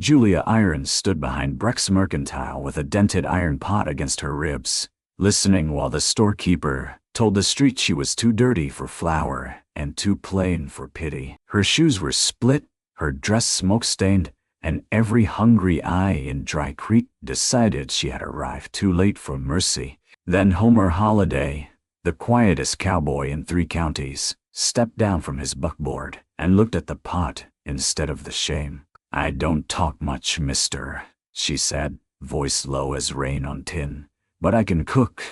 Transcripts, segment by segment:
Julia Irons stood behind Breck's Mercantile with a dented iron pot against her ribs, listening while the storekeeper told the street she was too dirty for flour and too plain for pity. Her shoes were split, her dress smoke-stained, and every hungry eye in Dry Creek decided she had arrived too late for mercy. Then Homer Holliday, the quietest cowboy in 3 counties, stepped down from his buckboard and looked at the pot instead of the shame. "I don't talk much, mister," she said, voice low as rain on tin, "but I can cook."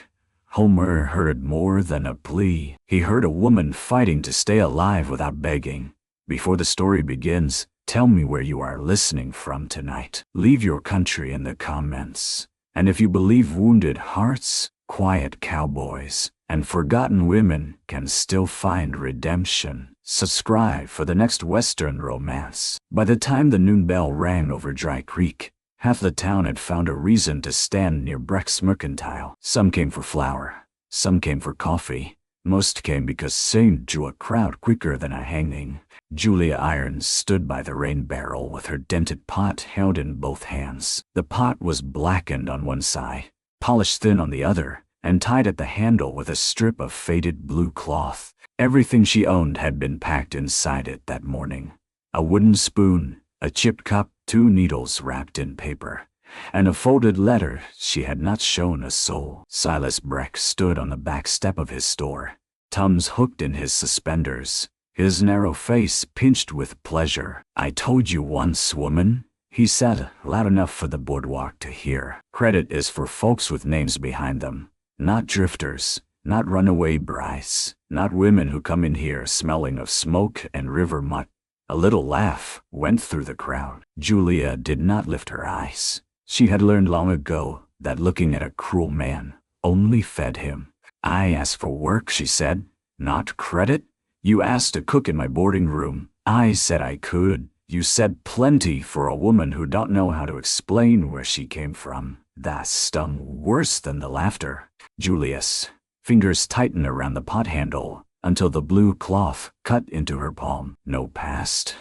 Homer heard more than a plea. He heard a woman fighting to stay alive without begging. "Before the story begins, tell me where you are listening from tonight. Leave your country in the comments. And if you believe wounded hearts, quiet cowboys, and forgotten women can still find redemption, subscribe for the next Western romance." By the time the noon bell rang over Dry Creek, half the town had found a reason to stand near Breck's Mercantile. Some came for flour, some came for coffee. Most came because St. drew a crowd quicker than a hanging. Julia Irons stood by the rain barrel with her dented pot held in both hands. The pot was blackened on one side, polished thin on the other, and tied at the handle with a strip of faded blue cloth. Everything she owned had been packed inside it that morning. A wooden spoon, a chipped cup, 2 needles wrapped in paper, and a folded letter she had not shown a soul. Silas Breck stood on the back step of his store, thumbs hooked in his suspenders, his narrow face pinched with pleasure. "I told you once, woman," he said, loud enough for the boardwalk to hear. "Credit is for folks with names behind them, not drifters, not runaway brides, not women who come in here smelling of smoke and river mutt." A little laugh went through the crowd. Julia did not lift her eyes. She had learned long ago that looking at a cruel man only fed him. "I asked for work," she said, "not credit. You asked to cook in my boarding room. I said I could. You said plenty for a woman who don't know how to explain where she came from." That stung worse than the laughter. Julia's fingers tightened around the pot handle until the blue cloth cut into her palm. No past.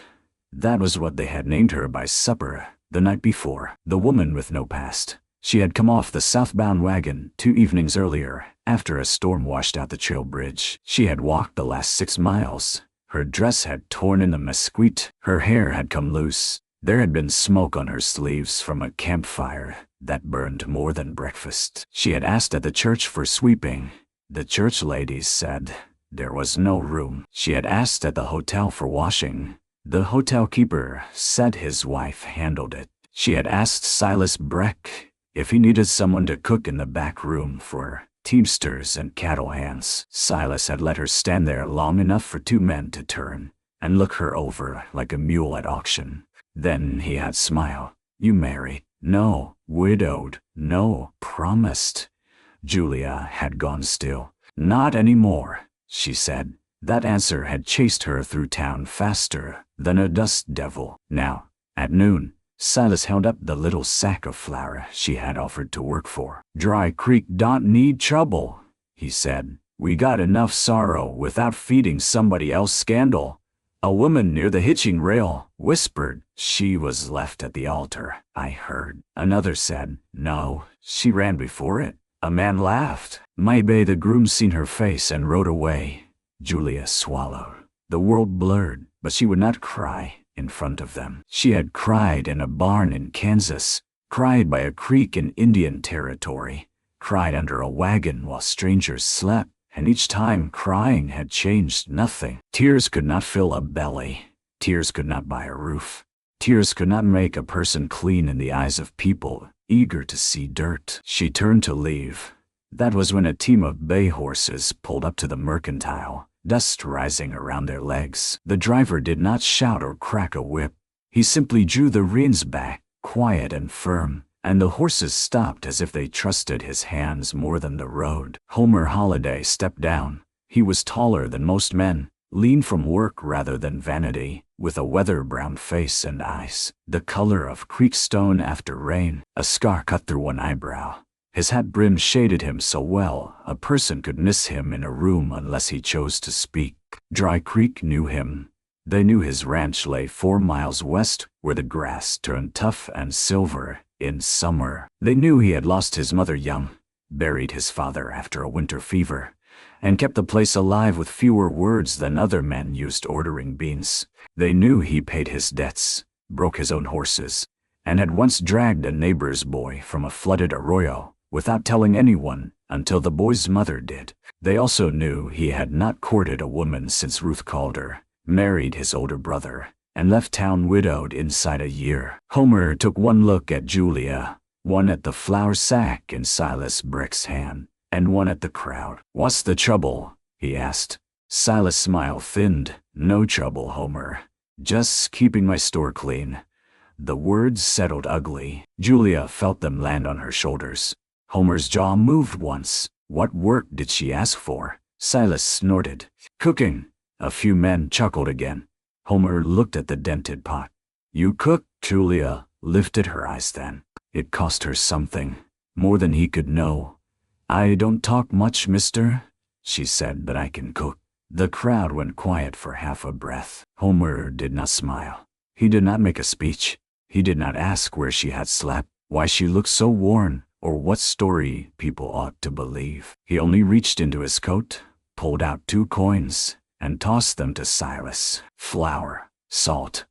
That was what they had named her by supper the night before. The woman with no past. She had come off the southbound wagon 2 evenings earlier, after a storm washed out the trail bridge. She had walked the last 6 miles. Her dress had torn in the mesquite. Her hair had come loose. There had been smoke on her sleeves from a campfire that burned more than breakfast. She had asked at the church for sweeping. The church ladies said there was no room. She had asked at the hotel for washing. The hotel keeper said his wife handled it. She had asked Silas Breck if he needed someone to cook in the back room for teamsters and cattle hands. Silas had let her stand there long enough for 2 men to turn and look her over like a mule at auction. Then he had smiled. "You married?" "No." "Widowed?" "No." "Promised?" Julia had gone still. "Not anymore," she said. That answer had chased her through town faster than a dust devil. Now, at noon, Silas held up the little sack of flour she had offered to work for. "Dry Creek don't need trouble," he said. "We got enough sorrow without feeding somebody else scandal." A woman near the hitching rail whispered she was left at the altar. "I heard." Another said, "No, she ran before it." A man laughed. Maybe the groom seen her face and rode away. Julia swallowed. The world blurred, but she would not cry in front of them. She had cried in a barn in Kansas, cried by a creek in Indian Territory, cried under a wagon while strangers slept, and each time crying had changed nothing. Tears could not fill a belly. Tears could not buy a roof. Tears could not make a person clean in the eyes of people eager to see dirt. She turned to leave. That was when a team of bay horses pulled up to the Mercantile, dust rising around their legs. The driver did not shout or crack a whip. He simply drew the reins back, quiet and firm, and the horses stopped as if they trusted his hands more than the road. Homer Holliday stepped down. He was taller than most men, lean from work rather than vanity, with a weather-browned face and eyes, the color of creek stone after rain. A scar cut through one eyebrow. His hat brim shaded him so well a person could miss him in a room unless he chose to speak. Dry Creek knew him. They knew his ranch lay 4 miles west, where the grass turned tough and silver in summer. They knew he had lost his mother young, buried his father after a winter fever, and kept the place alive with fewer words than other men used ordering beans. They knew he paid his debts, broke his own horses, and had once dragged a neighbor's boy from a flooded arroyo without telling anyone until the boy's mother did. They also knew he had not courted a woman since Ruth Calder, married his older brother, and left town widowed inside a year. Homer took one look at Julia, one at the flour sack in Silas Brick's hand, and one at the crowd. "What's the trouble?" he asked. Silas' smile thinned. "No trouble, Homer. Just keeping my store clean." The words settled ugly. Julia felt them land on her shoulders. Homer's jaw moved once. What work did she ask for? Silas snorted. "Cooking." A few men chuckled again. Homer looked at the dented pot. "You cook?" Julia lifted her eyes then. It cost her something, more than he could know. "I don't talk much, mister," she said, "but I can cook." The crowd went quiet for half a breath. Homer did not smile. He did not make a speech. He did not ask where she had slept, why she looked so worn, or what story people ought to believe. He only reached into his coat, pulled out 2 coins, and tossed them to Silas. "Flour, salt,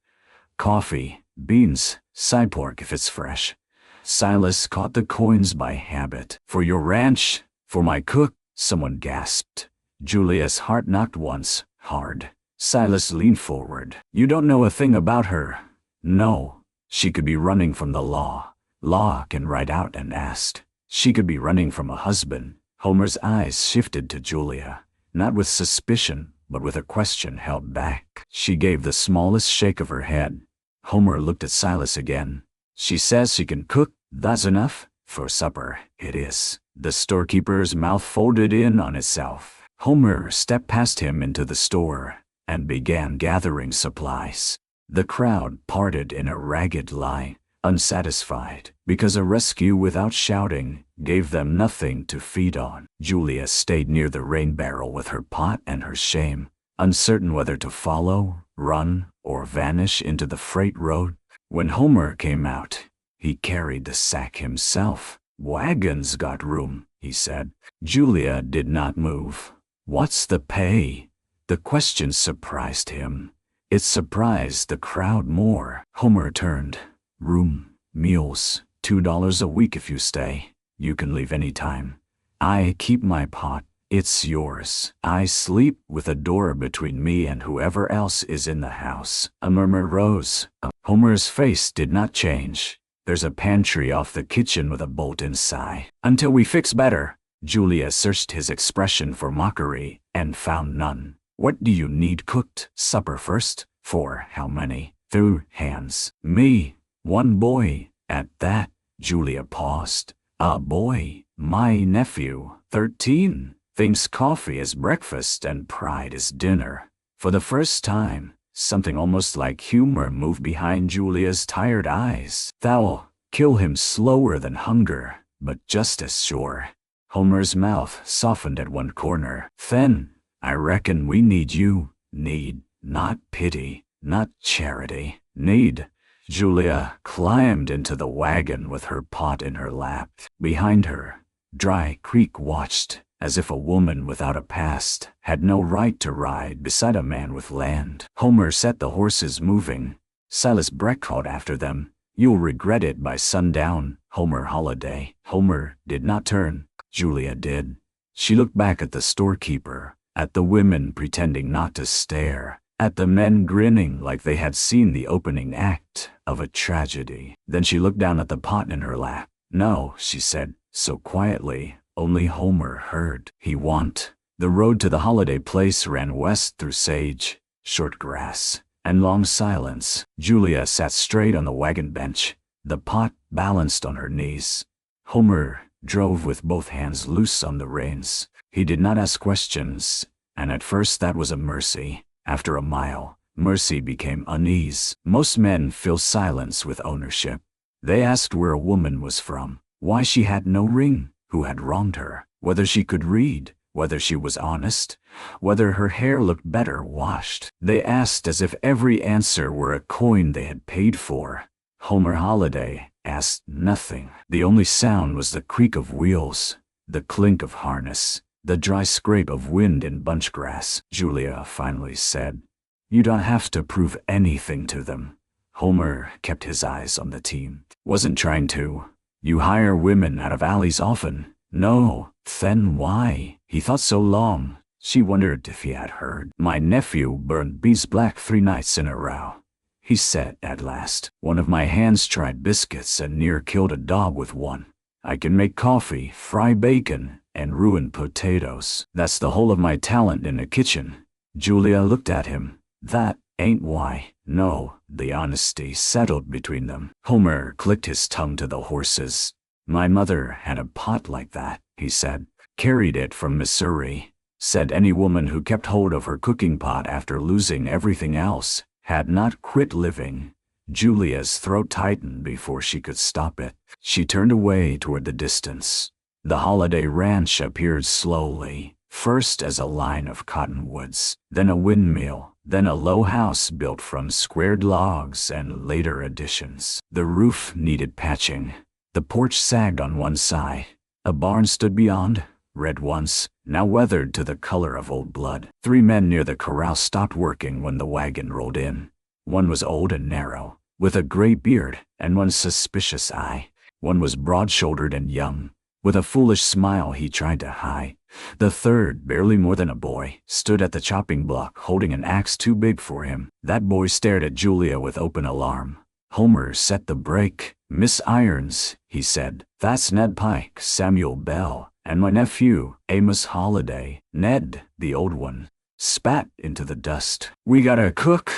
coffee, beans, side pork if it's fresh." Silas caught the coins by habit. "For your ranch? For my cook?" someone gasped. Julia's heart knocked once, hard. Silas leaned forward. "You don't know a thing about her." "No. She could be running from the law. Law can ride out and ask. She could be running from a husband." Homer's eyes shifted to Julia, not with suspicion, but with a question held back. She gave the smallest shake of her head. Homer looked at Silas again. "She says she can cook. That's enough?" "For supper, it is." The storekeeper's mouth folded in on itself. Homer stepped past him into the store and began gathering supplies. The crowd parted in a ragged line, unsatisfied, because a rescue without shouting gave them nothing to feed on. Julia stayed near the rain barrel with her pot and her shame, uncertain whether to follow, run, or vanish into the freight road. When Homer came out, he carried the sack himself. "Wagons got room," he said. Julia did not move. "What's the pay?" The question surprised him. It surprised the crowd more. Homer turned. "Room, meals, $2 a week if you stay. You can leave any time. I keep my pot. It's yours. I sleep with a door between me and whoever else is in the house." A murmur rose. Homer's face did not change. "There's a pantry off the kitchen with a bolt inside. Until we fix better." Julia searched his expression for mockery and found none. "What do you need cooked?" "Supper first." "For how many?" "Through hands." "Me. One boy." At that, Julia paused. "A boy? My nephew, 13. Thinks coffee is breakfast and pride is dinner." For the first time, something almost like humor moved behind Julia's tired eyes. "Thou'll kill him slower than hunger, but just as sure." Homer's mouth softened at one corner. "Then, I reckon we need you. Need, not pity, not charity. Need." Julia climbed into the wagon with her pot in her lap. Behind her, Dry Creek watched, as if a woman without a past had no right to ride beside a man with land. Homer set the horses moving. Silas Breck called after them. "You'll regret it by sundown, Homer Holiday." Homer did not turn. Julia did. She looked back at the storekeeper, at the women pretending not to stare, at the men grinning like they had seen the opening act of a tragedy. Then she looked down at the pot in her lap. "No," she said, so quietly, only Homer heard. "He want." The road to the holiday place ran west through sage, short grass, and long silence. Julia sat straight on the wagon bench, the pot balanced on her knees. Homer drove with both hands loose on the reins. He did not ask questions, and at first that was a mercy. After a mile, mercy became unease. Most men fill silence with ownership. They asked where a woman was from, why she had no ring, who had wronged her, whether she could read, whether she was honest, whether her hair looked better washed. They asked as if every answer were a coin they had paid for. Homer Holiday asked nothing. The only sound was the creak of wheels, the clink of harness, the dry scrape of wind in bunchgrass. Julia finally said, "You don't have to prove anything to them." Homer kept his eyes on the team. "Wasn't trying to. You hire women out of alleys often." "No." "Then why?" He thought so long. She wondered if he had heard. "My nephew burned bees black 3 nights in a row," he said at last. "One of my hands tried biscuits and near killed a dog with one. I can make coffee, fry bacon, and ruin potatoes. That's the whole of my talent in a kitchen." Julia looked at him. "That ain't why." "No." The honesty settled between them. Homer clicked his tongue to the horses. "My mother had a pot like that," he said. "Carried it from Missouri. Said any woman who kept hold of her cooking pot after losing everything else had not quit living." Julia's throat tightened before she could stop it. She turned away toward the distance. The Holiday Ranch appeared slowly, first as a line of cottonwoods, then a windmill, then a low house built from squared logs and later additions. The roof needed patching. The porch sagged on one side. A barn stood beyond, red once, now weathered to the color of old blood. 3 men near the corral stopped working when the wagon rolled in. One was old and narrow, with a gray beard and one suspicious eye. One was broad-shouldered and young, with a foolish smile he tried to hide. The third, barely more than a boy, stood at the chopping block holding an axe too big for him. That boy stared at Julia with open alarm. Homer set the brake. "Miss Irons," he said. "That's Ned Pike, Samuel Bell, and my nephew, Amos Holiday." Ned, the old one, spat into the dust. "We gotta cook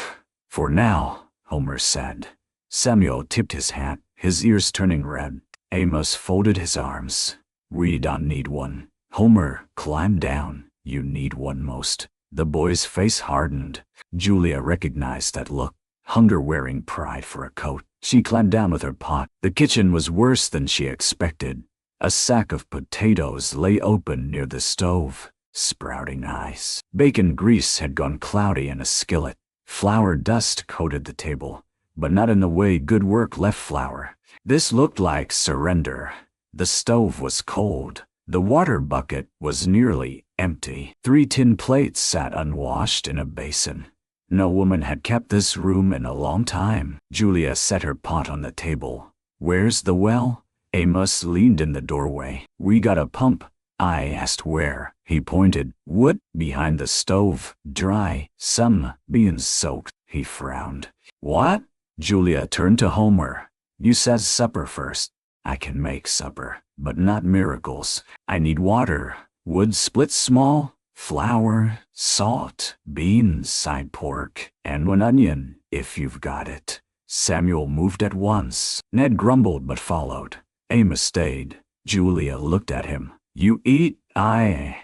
for now," Homer said. Samuel tipped his hat, his ears turning red. Amos folded his arms. "We don't need one." Homer climbed down. "You need one most." The boy's face hardened. Julia recognized that look. Hunger wearing pride for a coat. She climbed down with her pot. The kitchen was worse than she expected. A sack of potatoes lay open near the stove, sprouting eyes. Bacon grease had gone cloudy in a skillet. Flour dust coated the table, but not in the way good work left flour. This looked like surrender. The stove was cold. The water bucket was nearly empty. 3 tin plates sat unwashed in a basin. No woman had kept this room in a long time. Julia set her pot on the table. "Where's the well?" Amos leaned in the doorway. "We got a pump." I asked where. He pointed. "Wood, behind the stove. Dry, some beans soaked." He frowned. "What?" Julia turned to Homer. "You said supper first." "I can make supper, but not miracles. I need water, wood split small, flour, salt, beans, side pork, and 1 onion, if you've got it." Samuel moved at once. Ned grumbled but followed. Amos stayed. Julia looked at him. "You eat?" I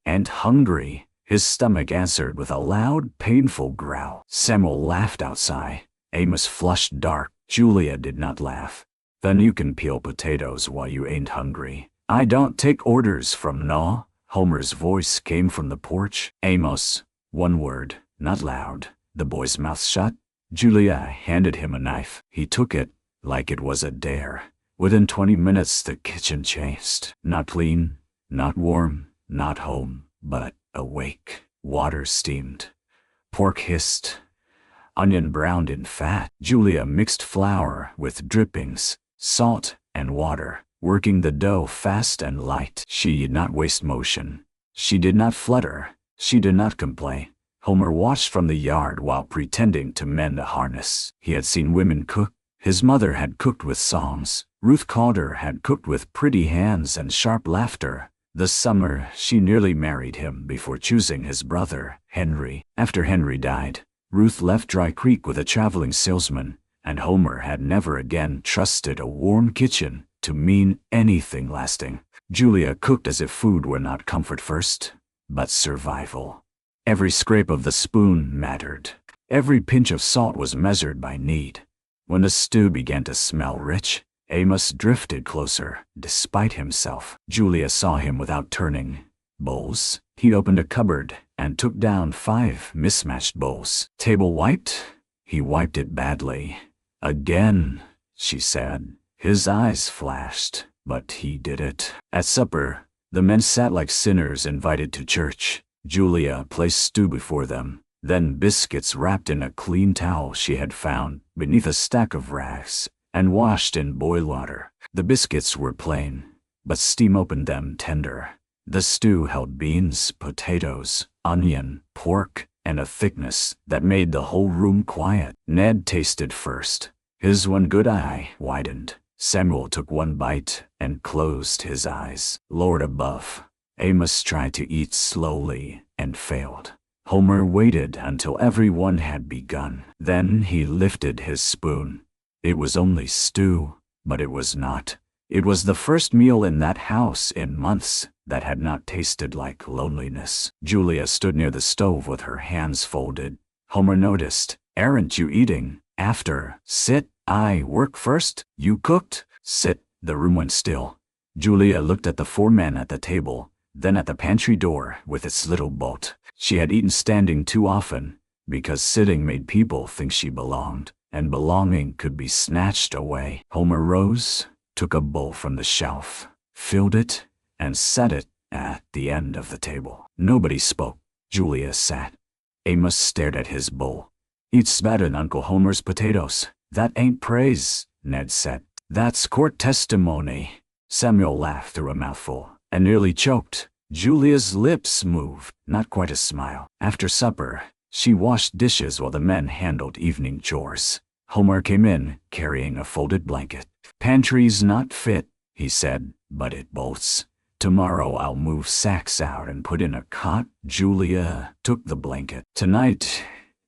ain't hungry." His stomach answered with a loud, painful growl. Samuel laughed outside. Amos flushed dark. Julia did not laugh. "Then you can peel potatoes while you ain't hungry." "I don't take orders from no." Homer's voice came from the porch. "Amos." 1 word, not loud. The boy's mouth shut. Julia handed him a knife. He took it like it was a dare. Within 20 minutes the kitchen changed. Not clean, not warm, not home, but awake. Water steamed. Pork hissed. Onion browned in fat. Julia mixed flour with drippings, salt, and water, working the dough fast and light. She did not waste motion. She did not flutter. She did not complain. Homer watched from the yard while pretending to mend a harness. He had seen women cook. His mother had cooked with songs. Ruth Calder had cooked with pretty hands and sharp laughter. The summer she nearly married him before choosing his brother, Henry. After Henry died, Ruth left Dry Creek with a traveling salesman, and Homer had never again trusted a warm kitchen to mean anything lasting. Julia cooked as if food were not comfort first, but survival. Every scrape of the spoon mattered. Every pinch of salt was measured by need. When the stew began to smell rich, Amos drifted closer, despite himself. Julia saw him without turning. Bowls. He opened a cupboard and took down 5 mismatched bowls. Table wiped? He wiped it badly. Again, she said. His eyes flashed, but he did it. At supper, the men sat like sinners invited to church. Julia placed stew before them, then biscuits wrapped in a clean towel she had found beneath a stack of rags and washed in boiled water. The biscuits were plain, but steam opened them tender. The stew held beans, potatoes, onion, pork, and a thickness that made the whole room quiet. Ned tasted first. His one good eye widened. Samuel took one bite and closed his eyes. Lord above. Amos tried to eat slowly and failed. Homer waited until everyone had begun. Then he lifted his spoon. It was only stew, but it was not. It was the first meal in that house in months that had not tasted like loneliness. Julia stood near the stove with her hands folded. Homer noticed. Aren't you eating? After. Sit. I work first. You cooked. Sit. The room went still. Julia looked at the 4 men at the table, then at the pantry door with its little bolt. She had eaten standing too often, because sitting made people think she belonged, and belonging could be snatched away. Homer rose, took a bowl from the shelf, filled it, and set it at the end of the table. Nobody spoke. Julia sat. Amos stared at his bowl. Eats better than Uncle Homer's potatoes. That ain't praise, Ned said. That's court testimony. Samuel laughed through a mouthful and nearly choked. Julia's lips moved, not quite a smile. After supper, she washed dishes while the men handled evening chores. Homer came in, carrying a folded blanket. Pantry's not fit, he said, but it bolts. Tomorrow I'll move sacks out and put in a cot. Julia took the blanket. Tonight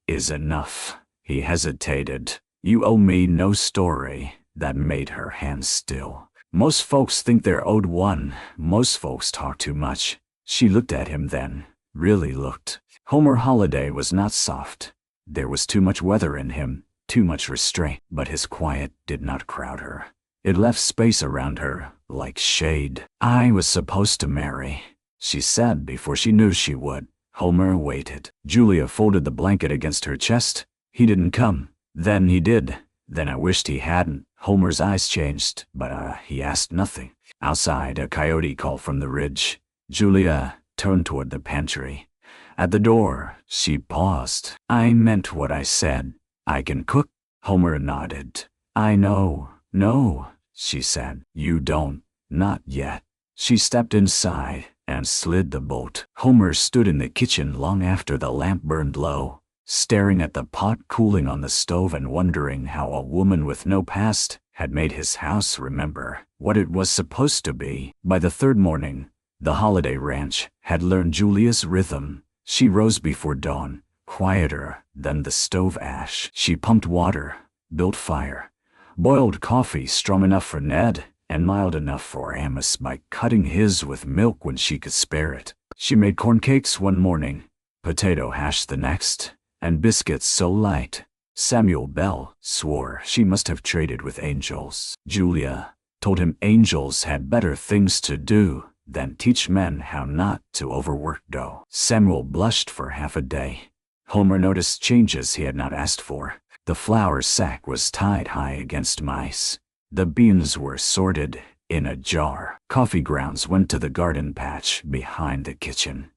is enough. He hesitated. You owe me no story. That made her hands still. Most folks think they're owed one. Most folks talk too much. She looked at him then, really looked. Homer Holiday was not soft. There was too much weather in him, too much restraint, but his quiet did not crowd her. It left space around her, like shade. I was supposed to marry, she said before she knew she would. Homer waited. Julia folded the blanket against her chest. He didn't come. Then he did. Then I wished he hadn't. Homer's eyes changed, but he asked nothing. Outside, a coyote called from the ridge. Julia turned toward the pantry. At the door, she paused. I meant what I said. I can cook. Homer nodded. I know. No, she said. You don't. Not yet. She stepped inside and slid the bolt. Homer stood in the kitchen long after the lamp burned low, staring at the pot cooling on the stove and wondering how a woman with no past had made his house remember what it was supposed to be. By the 3rd morning, the Holiday Ranch had learned Julia's rhythm. She rose before dawn, quieter than the stove ash. She pumped water, built fire, boiled coffee strong enough for Ned and mild enough for Amos by cutting his with milk when she could spare it. She made corn cakes one morning, potato hash the next, and biscuits so light, Samuel Bell swore she must have traded with angels. Julia told him angels had better things to do than teach men how not to overwork dough. Samuel blushed for half a day. Homer noticed changes he had not asked for. The flour sack was tied high against mice. The beans were sorted in a jar. Coffee grounds went to the garden patch behind the kitchen.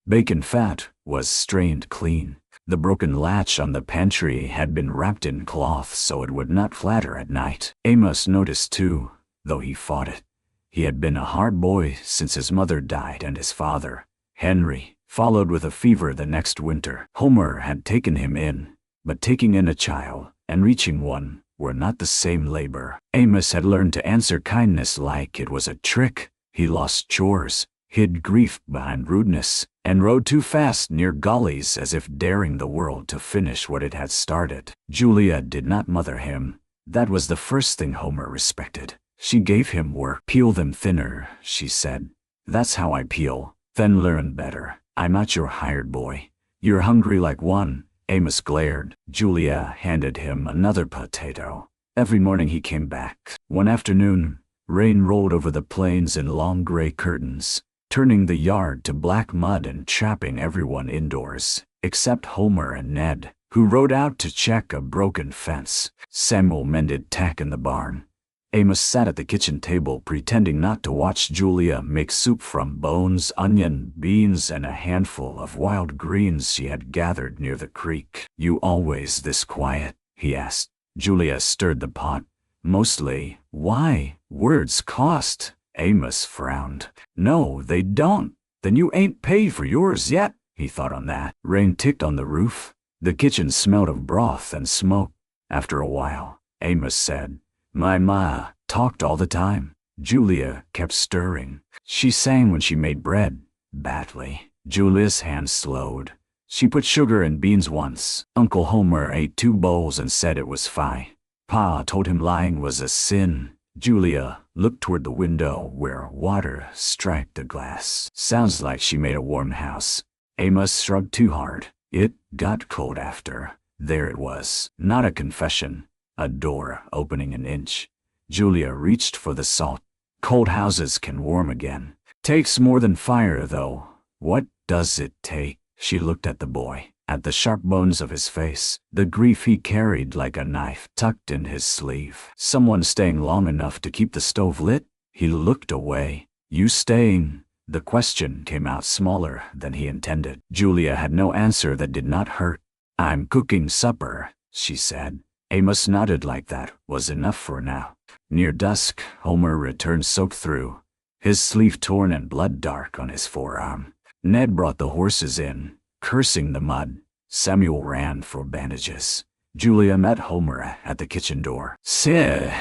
Bacon fat was strained clean. The broken latch on the pantry had been wrapped in cloth so it would not flatter at night. Amos noticed too, though he fought it. He had been a hard boy since his mother died and his father, Henry, followed with a fever the next winter. Homer had taken him in, but taking in a child and reaching one were not the same labor. Amos had learned to answer kindness like it was a trick. He lost chores, hid grief behind rudeness, and rode too fast near gullies as if daring the world to finish what it had started. Julia did not mother him. That was the first thing Homer respected. She gave him work. Peel them thinner, she said. That's how I peel. Then learn better. I'm not your hired boy. You're hungry like one. Amos glared. Julia handed him another potato. Every morning he came back. One afternoon, rain rolled over the plains in long gray curtains. turning the yard to black mud and trapping everyone indoors, except Homer and Ned, who rode out to check a broken fence. Samuel mended tack in the barn. Amos sat at the kitchen table pretending not to watch Julia make soup from bones, onion, beans, and a handful of wild greens she had gathered near the creek. "You always this quiet?" he asked. Julia stirred the pot. "Mostly." "Why? Words cost." Amos frowned. "No, they don't." "Then you ain't paid for yours yet." He thought on that. Rain ticked on the roof. The kitchen smelled of broth and smoke. After a while, Amos said, "My ma talked all the time." Julia kept stirring. She sang when she made bread. Badly. Julia's hand slowed. She put sugar in beans once. Uncle Homer ate 2 bowls and said it was fine. Pa told him lying was a sin. Julia looked toward the window where water striped the glass. "Sounds like she made a warm house." Amos shrugged too hard. "It got cold after." There it was. Not a confession. A door opening an inch. Julia reached for the salt. Cold houses can warm again. "Takes more than fire, though." "What does it take?" She looked at the boy, at the sharp bones of his face, the grief he carried like a knife tucked in his sleeve. "Someone staying long enough to keep the stove lit?" He looked away. "You staying?" The question came out smaller than he intended. Julia had no answer that did not hurt. "I'm cooking supper," she said. Amos nodded like that was enough for now. Near dusk, Homer returned soaked through, his sleeve torn and blood dark on his forearm. Ned brought the horses in, cursing the mud. Samuel ran for bandages. Julia met Homer at the kitchen door. "Seh,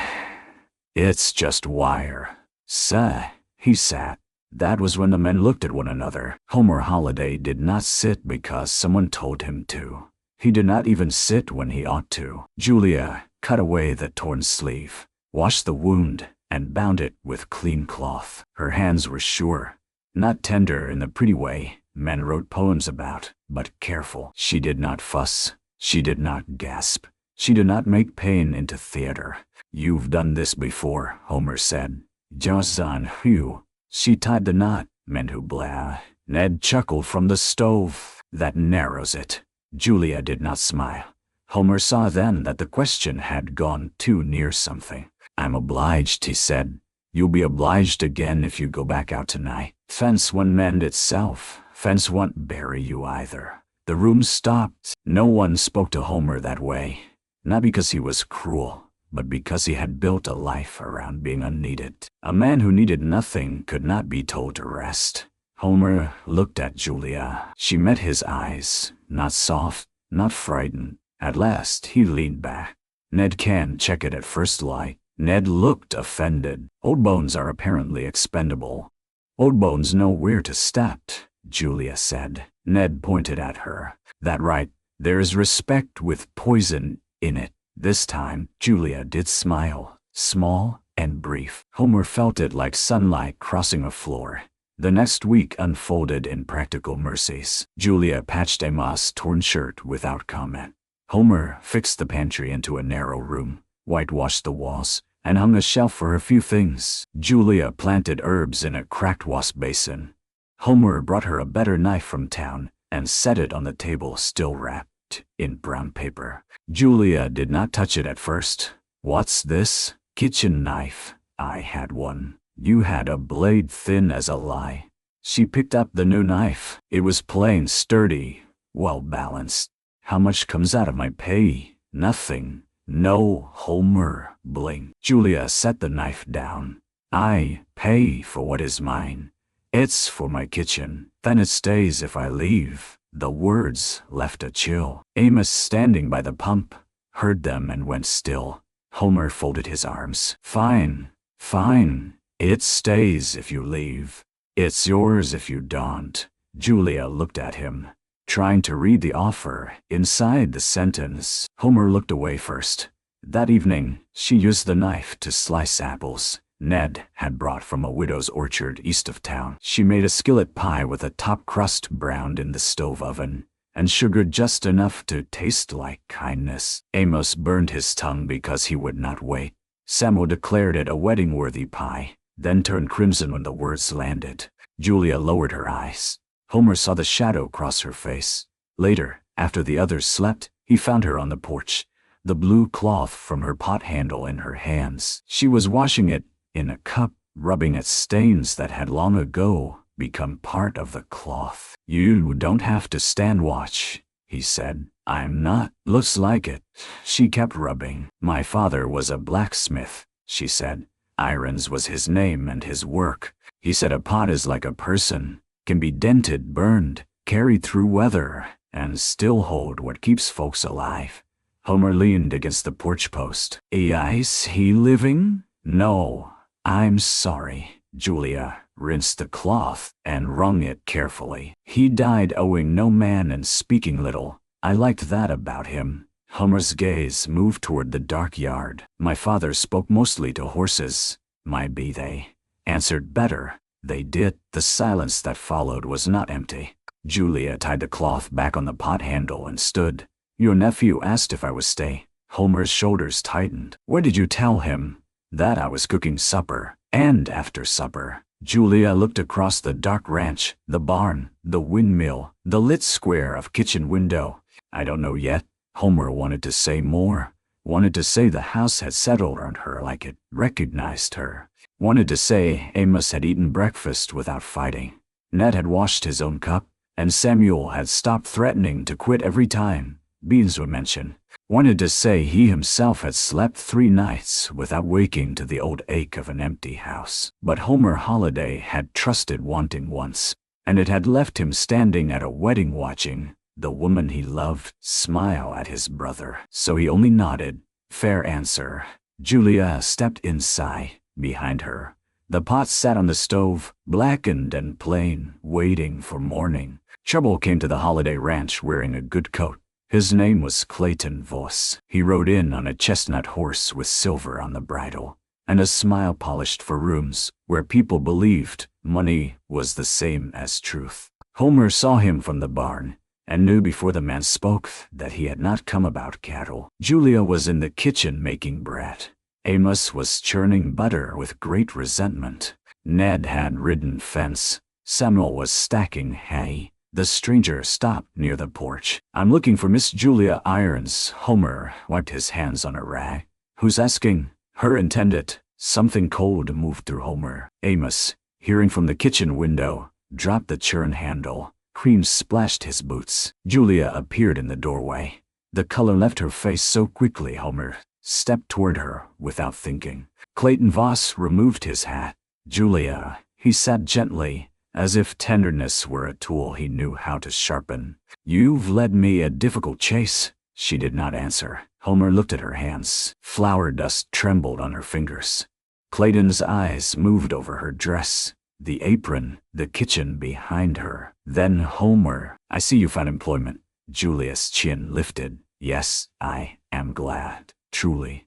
it's just wire." "Seh," he sat. That was when the men looked at one another. Homer Holiday did not sit because someone told him to. He did not even sit when he ought to. Julia cut away the torn sleeve, washed the wound, and bound it with clean cloth. Her hands were sure, not tender in the pretty way men wrote poems about, but careful. She did not fuss. She did not gasp. She did not make pain into theater. "You've done this before," Homer said. "Just on who?" She tied the knot. "Men who blah." Ned chuckled from the stove. "That narrows it." Julia did not smile. Homer saw then that the question had gone too near something. "I'm obliged," he said. "You'll be obliged again if you go back out tonight. Fence won't mend itself. Fence won't bury you either." The room stopped. No one spoke to Homer that way. Not because he was cruel, but because he had built a life around being unneeded. A man who needed nothing could not be told to rest. Homer looked at Julia. She met his eyes, not soft, not frightened. At last he leaned back. "Ned can check it at first light." Ned looked offended. "Old bones are apparently expendable." "Old bones know where to step," Julia said. Ned pointed at her. "That right. There's respect with poison in it." This time, Julia did smile, small and brief. Homer felt it like sunlight crossing a floor. The next week unfolded in practical mercies. Julia patched Amos' torn shirt without comment. Homer fixed the pantry into a narrow room, whitewashed the walls, and hung a shelf for a few things. Julia planted herbs in a cracked wash basin. Homer brought her a better knife from town and set it on the table, still wrapped in brown paper. Julia did not touch it at first. "What's this?" "Kitchen knife." "I had one." "You had a blade thin as a lie." She picked up the new knife. It was plain, sturdy, well balanced. "How much comes out of my pay?" "Nothing." "No." Homer blinked. Julia set the knife down. "I pay for what is mine. It's for my kitchen. Then it stays if I leave." The words left a chill. Amos, standing by the pump, heard them and went still. Homer folded his arms. "Fine, fine. It stays if you leave. It's yours if you don't." Julia looked at him, trying to read the offer inside the sentence. Homer looked away first. That evening, she used the knife to slice apples Ned had brought from a widow's orchard east of town. She made a skillet pie with a top crust browned in the stove oven, and sugared just enough to taste like kindness. Amos burned his tongue because he would not wait. Samuel declared it a wedding-worthy pie, then turned crimson when the words landed. Julia lowered her eyes. Homer saw the shadow cross her face. Later, after the others slept, he found her on the porch, the blue cloth from her pot handle in her hands. She was washing it in a cup, rubbing at stains that had long ago become part of the cloth. "You don't have to stand watch," he said. "I'm not." "Looks like it." She kept rubbing. "My father was a blacksmith," she said. "Irons was his name and his work. He said a pot is like a person, can be dented, burned, carried through weather, and still hold what keeps folks alive." Homer leaned against the porch post. "Is he living?" "No, I'm sorry." Julia rinsed the cloth and wrung it carefully. "He died owing no man and speaking little. I liked that about him." Homer's gaze moved toward the dark yard. "My father spoke mostly to horses. Maybe they answered better." They did. The silence that followed was not empty. Julia tied the cloth back on the pot handle and stood. "Your nephew asked if I would stay." Homer's shoulders tightened. "Where did you tell him?" "That I was cooking supper. And after supper." Julia looked across the dark ranch, the barn, the windmill, the lit square of kitchen window. "I don't know yet." Homer wanted to say more. Wanted to say the house had settled on her like it recognized her. Wanted to say Amos had eaten breakfast without fighting. Ned had washed his own cup, and Samuel had stopped threatening to quit every time beans were mentioned. Wanted to say he himself had slept 3 nights without waking to the old ache of an empty house. But Homer Holiday had trusted wanting once, and it had left him standing at a wedding watching the woman he loved smile at his brother. So he only nodded. "Fair answer." Julia stepped inside. Behind her, the pot sat on the stove, blackened and plain, waiting for morning. Trouble came to the Holiday Ranch wearing a good coat. His name was Clayton Voss. He rode in on a chestnut horse with silver on the bridle, and a smile polished for rooms where people believed money was the same as truth. Homer saw him from the barn, and knew before the man spoke that he had not come about cattle. Julia was in the kitchen making bread. Amos was churning butter with great resentment. Ned had ridden fence. Samuel was stacking hay. The stranger stopped near the porch. "I'm looking for Miss Julia Irons." Homer wiped his hands on a rag. "Who's asking?" "Her intended." Something cold moved through Homer. Amos, hearing from the kitchen window, dropped the churn handle. Cream splashed his boots. Julia appeared in the doorway. The color left her face so quickly Homer stepped toward her without thinking. Clayton Voss removed his hat. "Julia," he said gently, as if tenderness were a tool he knew how to sharpen. "You've led me a difficult chase." She did not answer. Homer looked at her hands. Flour dust trembled on her fingers. Clayton's eyes moved over her dress, the apron, the kitchen behind her. Then Homer, "I see you found employment." Julia's chin lifted. "Yes, I am glad. Truly.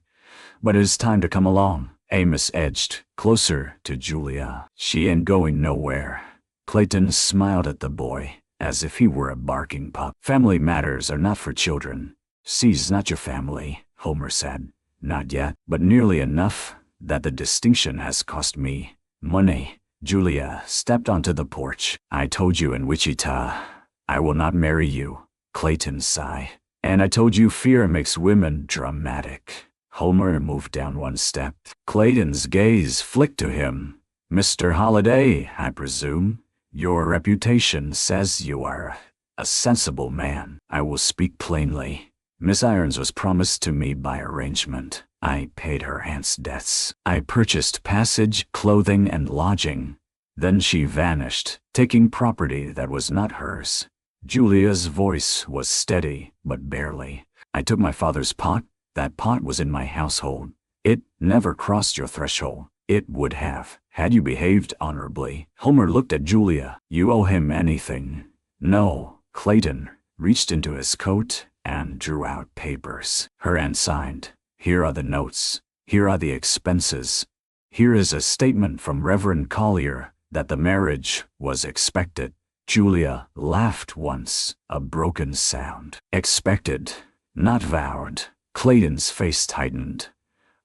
But it is time to come along." Amos edged closer to Julia. "She ain't going nowhere." Clayton smiled at the boy, as if he were a barking pup. "Family matters are not for children." "She's not your family," Homer said. "Not yet, but nearly enough that the distinction has cost me money." Julia stepped onto the porch. "I told you in Wichita I will not marry you." Clayton sighed. "And I told you fear makes women dramatic." Homer moved down one step. Clayton's gaze flicked to him. "Mr. Holiday, I presume. Your reputation says you are a sensible man. I will speak plainly. Miss Irons was promised to me by arrangement. I paid her aunt's debts. I purchased passage, clothing, and lodging. Then she vanished, taking property that was not hers." Julia's voice was steady, but barely. "I took my father's pot. That pot was in my household. It never crossed your threshold. It would have, had you behaved honorably." Homer looked at Julia. "You owe him anything?" "No." Clayton reached into his coat and drew out papers. Her aunt signed. "Here are the notes. Here are the expenses. Here is a statement from Reverend Collier that the marriage was expected." Julia laughed once, a broken sound. "Expected, not vowed." Clayton's face tightened.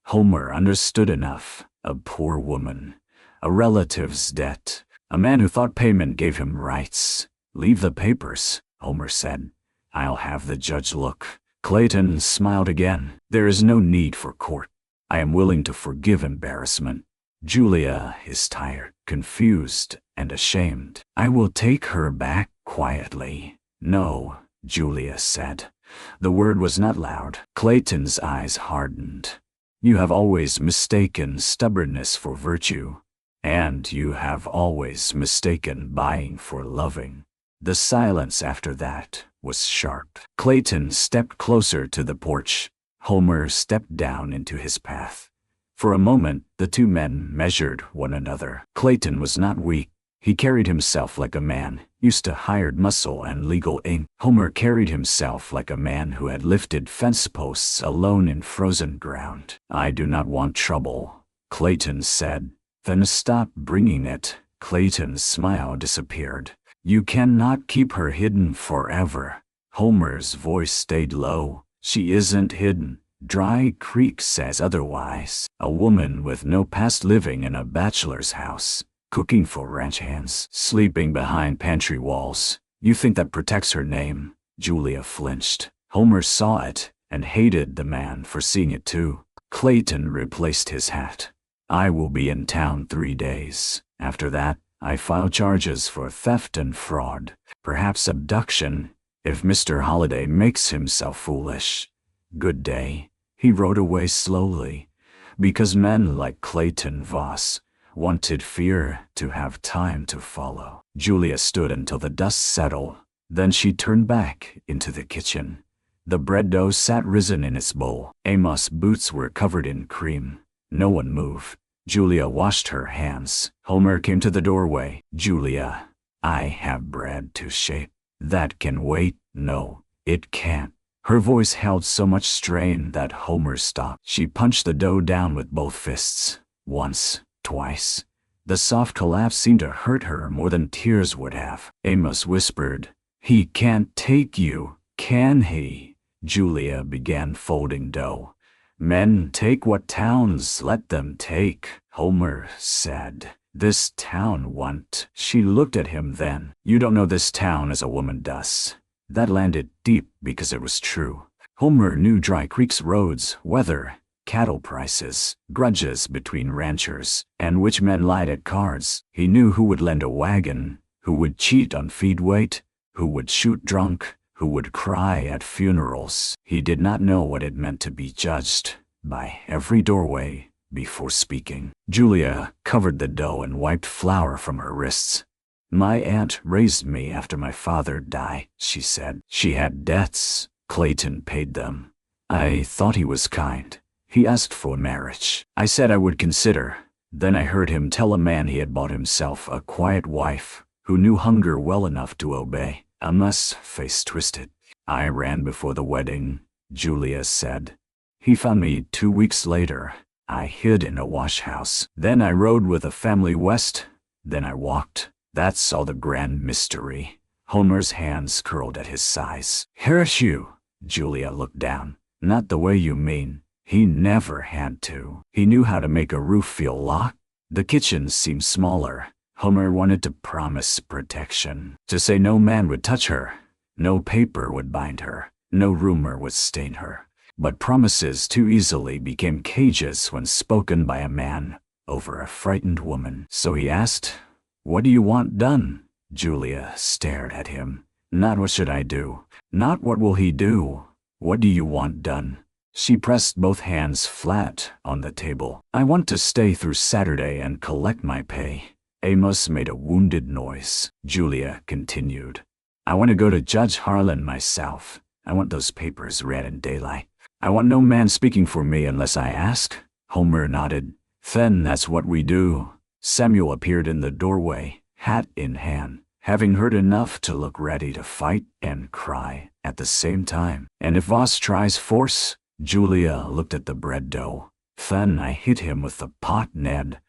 Homer understood enough. A poor woman, a relative's debt, A man who thought payment gave him rights. Leave the papers, Homer said. I'll have the judge look. Clayton smiled again. There is no need for court. I am willing to forgive embarrassment. Julia is tired, confused, and ashamed. I will take her back quietly. No, Julia said. The word was not loud. Clayton's eyes hardened. You have always mistaken stubbornness for virtue, and you have always mistaken buying for loving. The silence after that was sharp. Clayton stepped closer to the porch. Homer stepped down into his path. For a moment, the two men measured one another. Clayton was not weak. He carried himself like a man, used to hired muscle and legal ink. Homer carried himself like a man who had lifted fence posts alone in frozen ground. I do not want trouble, Clayton said. Then stop bringing it. Clayton's smile disappeared. You cannot keep her hidden forever. Homer's voice stayed low. She isn't hidden. Dry Creek says otherwise. A woman with no past living in a bachelor's house, cooking for ranch hands, sleeping behind pantry walls. You think that protects her name? Julia flinched. Homer saw it and hated the man for seeing it too. Clayton replaced his hat. I will be in town 3 days. After that, I file charges for theft and fraud, perhaps abduction, if Mr. Holliday makes himself foolish. Good day. He rode away slowly, because men like Clayton Voss wanted fear to have time to follow. Julia stood until the dust settled. Then she turned back into the kitchen. The bread dough sat risen in its bowl. Amos' boots were covered in cream. No one moved. Julia washed her hands. Homer came to the doorway. Julia, I have bread to shape. That can wait. No, it can't. Her voice held so much strain that Homer stopped. She punched the dough down with both fists. Once, twice. The soft collapse seemed to hurt her more than tears would have. Amos whispered, He can't take you, can he? Julia began folding dough. Men take what towns let them take, Homer said. This town won't. She looked at him then. You don't know this town as a woman does. That landed deep because it was true. Homer knew Dry Creek's roads, weather, cattle prices, grudges between ranchers, and which men lied at cards. He knew who would lend a wagon, who would cheat on feed weight, who would shoot drunk, who would cry at funerals. He did not know what it meant to be judged by every doorway before speaking. Julia covered the dough and wiped flour from her wrists. My aunt raised me after my father died, she said. She had debts. Clayton paid them. I thought he was kind. He asked for marriage. I said I would consider. Then I heard him tell a man he had bought himself a quiet wife who knew hunger well enough to obey. Amos' face twisted. I ran before the wedding, Julia said. He found me 2 weeks later. I hid in a wash house. Then I rode with a family west. Then I walked. That's all the grand mystery. Homer's hands curled at his sides. Horseshoe. Julia looked down. Not the way you mean. He never had to. He knew how to make a roof feel locked. The kitchen seemed smaller. Homer wanted to promise protection. To say no man would touch her. No paper would bind her. No rumor would stain her. But promises too easily became cages when spoken by a man over a frightened woman. So he asked, What do you want done? Julia stared at him. Not what should I do. Not what will he do. What do you want done? She pressed both hands flat on the table. I want to stay through Saturday and collect my pay. Amos made a wounded noise. Julia continued. I want to go to Judge Harlan myself. I want those papers read in daylight. I want no man speaking for me unless I ask. Homer nodded. Then that's what we do. Samuel appeared in the doorway, hat in hand, having heard enough to look ready to fight and cry at the same time. And if Voss tries force, Julia looked at the bread dough. Then I hit him with the pot. Ned,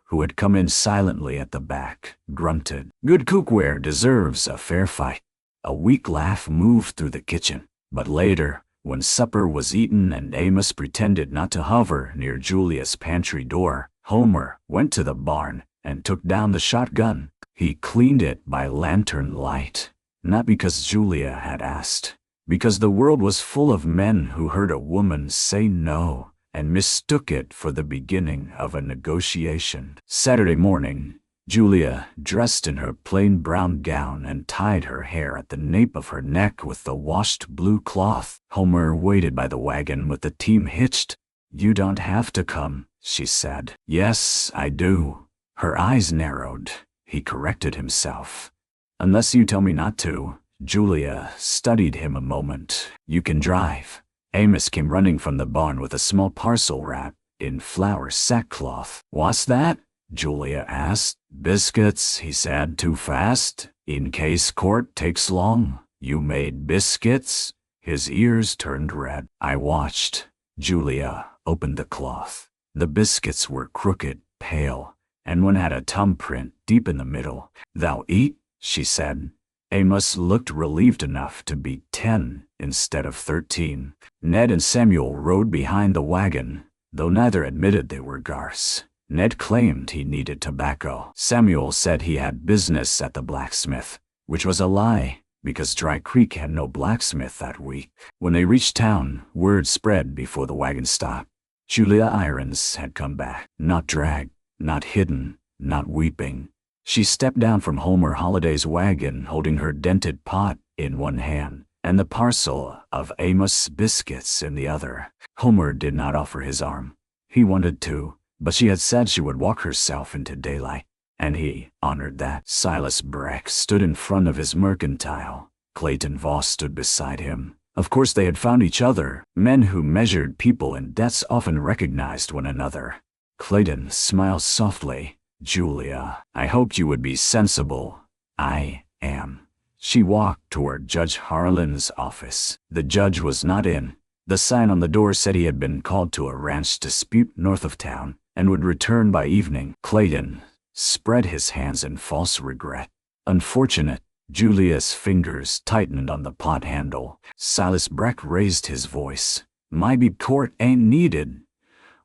who had come in silently at the back, grunted. Good cookware deserves a fair fight. A weak laugh moved through the kitchen. But later, when supper was eaten and Amos pretended not to hover near Julia's pantry door, Homer went to the barn and took down the shotgun. He cleaned it by lantern light, not because Julia had asked, because the world was full of men who heard a woman say no and mistook it for the beginning of a negotiation. Saturday morning, Julia, dressed in her plain brown gown and tied her hair at the nape of her neck with the washed blue cloth. Homer waited by the wagon with the team hitched. "You don't have to come," she said. "Yes, I do." Her eyes narrowed. He corrected himself. "Unless you tell me not to." Julia studied him a moment. "You can drive." Amos came running from the barn with a small parcel wrapped in flour sackcloth. "What's that?" Julia asked. "Biscuits," he said. "Too fast? In case court takes long? You made biscuits?" His ears turned red. I watched. Julia opened the cloth. The biscuits were crooked, pale, and one had a thumbprint deep in the middle. "Thou eat," she said. Amos looked relieved enough to be 10 instead of 13. Ned and Samuel rode behind the wagon, though neither admitted they were Garce. Ned claimed he needed tobacco. Samuel said he had business at the blacksmith, which was a lie, because Dry Creek had no blacksmith that week. When they reached town, word spread before the wagon stopped. Julia Irons had come back, not dragged, not hidden, not weeping. She stepped down from Homer Holliday's wagon holding her dented pot in one hand and the parcel of Amos biscuits in the other. Homer did not offer his arm. He wanted to, but she had said she would walk herself into daylight, and he honored that. Silas Breck stood in front of his mercantile. Clayton Voss stood beside him. Of course they had found each other. Men who measured people in debts often recognized one another. Clayton smiled softly. "Julia, I hoped you would be sensible." "I am." She walked toward Judge Harlan's office. The judge was not in. The sign on the door said he had been called to a ranch dispute north of town and would return by evening. Clayton spread his hands in false regret. Unfortunate. Julia's fingers tightened on the pot handle. Silas Breck raised his voice. "Maybe court ain't needed.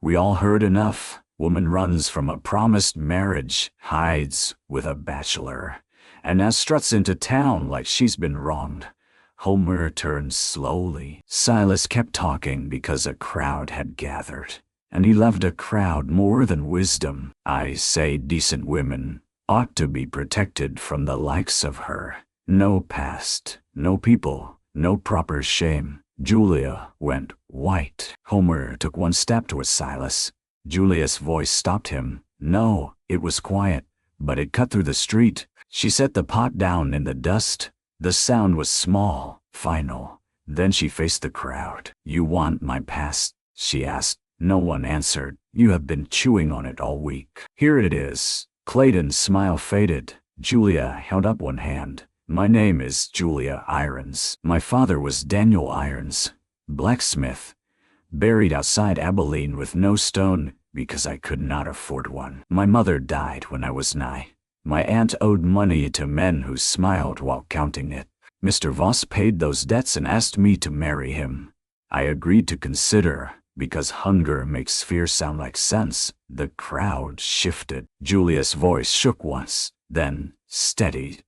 We all heard enough. Woman runs from a promised marriage, hides with a bachelor, and now struts into town like she's been wronged." Homer turned slowly. Silas kept talking because a crowd had gathered, and he loved a crowd more than wisdom. "I say decent women ought to be protected from the likes of her. No past, no people, no proper shame." Julia went white. Homer took one step towards Silas. Julia's voice stopped him. No, it was quiet, but it cut through the street. She set the pot down in the dust. The sound was small, final. Then she faced the crowd. "You want my past?" she asked. No one answered. "You have been chewing on it all week. Here it is." Clayton's smile faded. Julia held up one hand. "My name is Julia Irons. My father was Daniel Irons, blacksmith, buried outside Abilene with no stone because I could not afford one. My mother died when I was 9. My aunt owed money to men who smiled while counting it. Mr. Voss paid those debts and asked me to marry him. I agreed to consider, because hunger makes fear sound like sense." The crowd shifted. Julia's voice shook once, then steadied.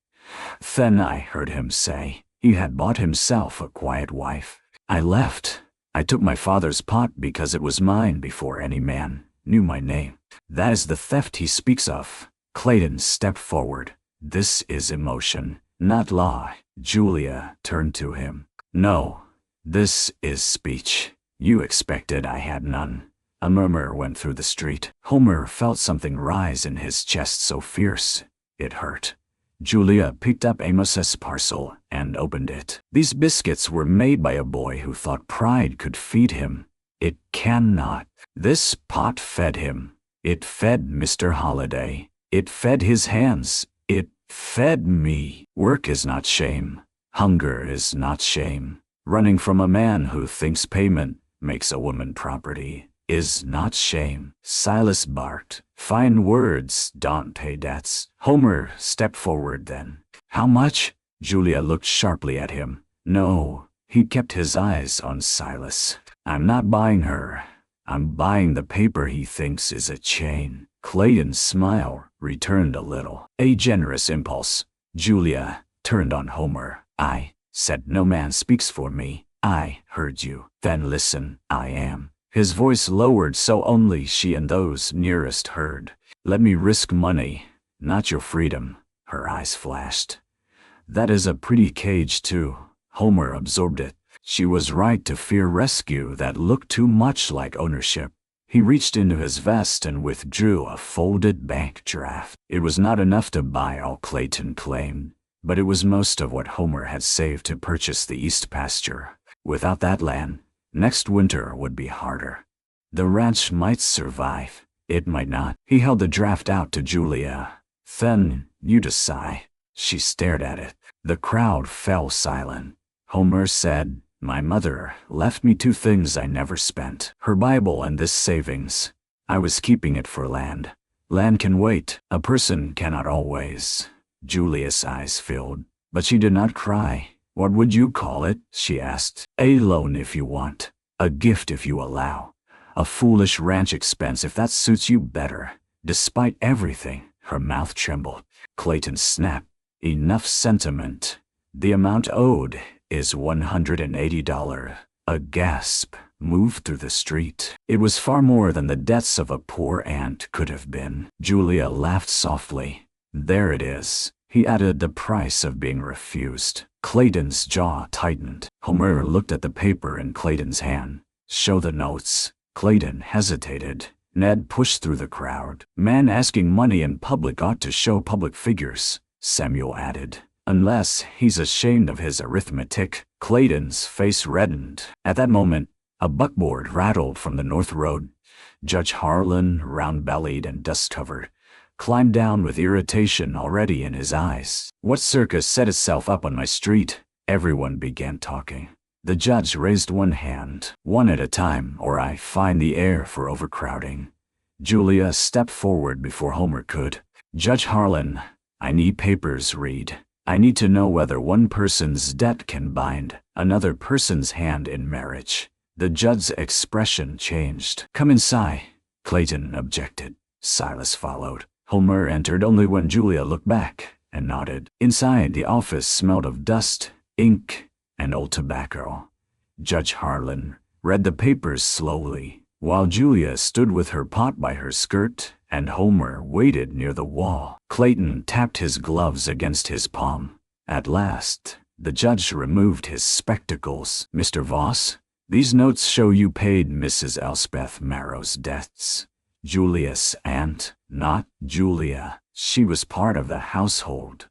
"Then I heard him say he had bought himself a quiet wife. I left. I took my father's pot because it was mine before any man knew my name. That is the theft he speaks of." Clayton stepped forward. "This is emotion, not law." Julia turned to him. "No, this is speech. You expected I had none." A murmur went through the street. Homer felt something rise in his chest so fierce it hurt. Julia picked up Amos's parcel and opened it. These biscuits were made by a boy who thought pride could feed him. It cannot. This pot fed him. It fed Mr. Holliday. It fed his hands. It fed me. Work is not shame. Hunger is not shame. Running from a man who thinks payment makes a woman property is not shame. Silas barked. "Fine words don't pay debts." Homer stepped forward then. "How much?" Julia looked sharply at him. No, he kept his eyes on Silas. "I'm not buying her. I'm buying the paper he thinks is a chain." Clayton's smile returned a little. A generous impulse. Julia turned on Homer. I said, no man speaks for me. I heard you. Then listen, I am. His voice lowered so only she and those nearest heard. Let me risk money, not your freedom. Her eyes flashed. That is a pretty cage too. Homer absorbed it. She was right to fear rescue that looked too much like ownership. He reached into his vest and withdrew a folded bank draft. It was not enough to buy all Clayton claimed, but it was most of what Homer had saved to purchase the east pasture. Without that land, next winter would be harder. The ranch might survive. It might not. He held the draft out to Julia. Then, you decide. She stared at it. The crowd fell silent. Homer said, my mother left me 2 things I never spent. Her Bible and this savings. I was keeping it for land. Land can wait. A person cannot always. Julia's eyes filled, but she did not cry. What would you call it? She asked. A loan if you want. A gift if you allow. A foolish ranch expense if that suits you better. Despite everything, her mouth trembled. Clayton snapped. Enough sentiment. The amount owed is $180. A gasp moved through the street. It was far more than the debts of a poor aunt could have been. Julia laughed softly. There it is. He added the price of being refused. Clayton's jaw tightened. Homer looked at the paper in Clayton's hand. Show the notes. Clayton hesitated. Ned pushed through the crowd. Man asking money in public ought to show public figures, Samuel added. Unless he's ashamed of his arithmetic. Clayton's face reddened. At that moment, a buckboard rattled from the north road. Judge Harlan, round-bellied and dust-covered, climbed down with irritation already in his eyes. What circus set itself up on my street? Everyone began talking. The judge raised one hand, one at a time, or I fine the air for overcrowding. Julia stepped forward before Homer could. Judge Harlan, I need papers, read. I need to know whether one person's debt can bind another person's hand in marriage. The judge's expression changed. Come inside, Clayton objected. Silas followed. Homer entered only when Julia looked back and nodded. Inside, the office smelled of dust, ink, and old tobacco. Judge Harlan read the papers slowly, while Julia stood with her pot by her skirt and Homer waited near the wall. Clayton tapped his gloves against his palm. At last, the judge removed his spectacles. Mr. Voss, these notes show you paid Mrs. Elspeth Marrow's debts. Julia's aunt, not Julia. She was part of the household,